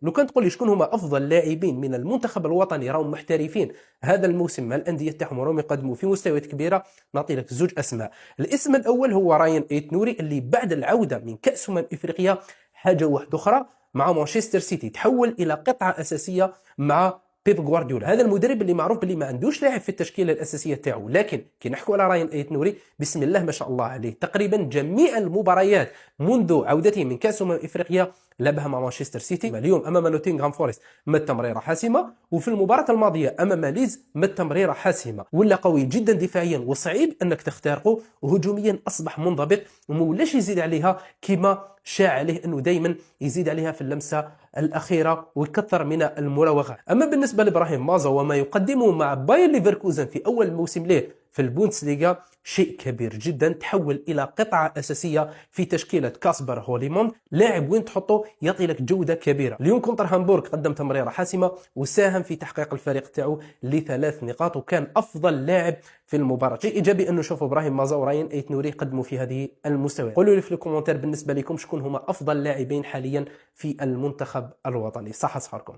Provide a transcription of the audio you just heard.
لو كان تقول لي شكون هما افضل لاعبين من المنتخب الوطني راهم محترفين هذا الموسم مع الانديه تاعهم وراهم يقدموا في مستويات كبيره، نعطي لك زوج اسماء. الاسم الاول هو راين ايت نوري، اللي بعد العوده من كاس افريقيا حاجه واحده اخرى مع مانشستر سيتي، تحول الى قطعه اساسيه مع بيب غوارديولا. هذا المدرب اللي معروف باللي ما عندوش لاعب في التشكيله الاساسيه تاعو، لكن كي نحكوا على راين ايت نوري بسم الله ما شاء الله عليه، تقريبا جميع المباريات منذ عودته من كاس افريقيا لعبها مع مانشستر سيتي. اليوم امام نوتنغهام فورست مد تمريره حاسمه، وفي المباراه الماضيه امام ليز مد تمريره حاسمه، ولا قوي جدا دفاعيا وصعيب انك تخترقه، وهجوميا اصبح منضبط ومولاش يزيد عليها كما شاع عليه انه دائما يزيد عليها في اللمسه الاخيره ويكثر من المراوغه. اما بالنسبه لابراهيم مازا وما يقدمه مع باير ليفركوزن في اول موسم له في البوندسليغا شيء كبير جدا، تحول الى قطعه اساسيه في تشكيله كاسبر هوليموند، لاعب وين تحطه يعطي لك جوده كبيره. اليوم كونتر هامبورغ قدم تمريره حاسمه وساهم في تحقيق الفريق تاعو ل3 نقاط، وكان افضل لاعب في المباراه. شيء ايجابي انه نشوفوا ابراهيم مازا وراين ايت نوري قدموا في هذه المستوى. قولوا لي في الكومنتات بالنسبه لكم شكون هما افضل لاعبين حاليا في المنتخب الوطني، صح صحاركم.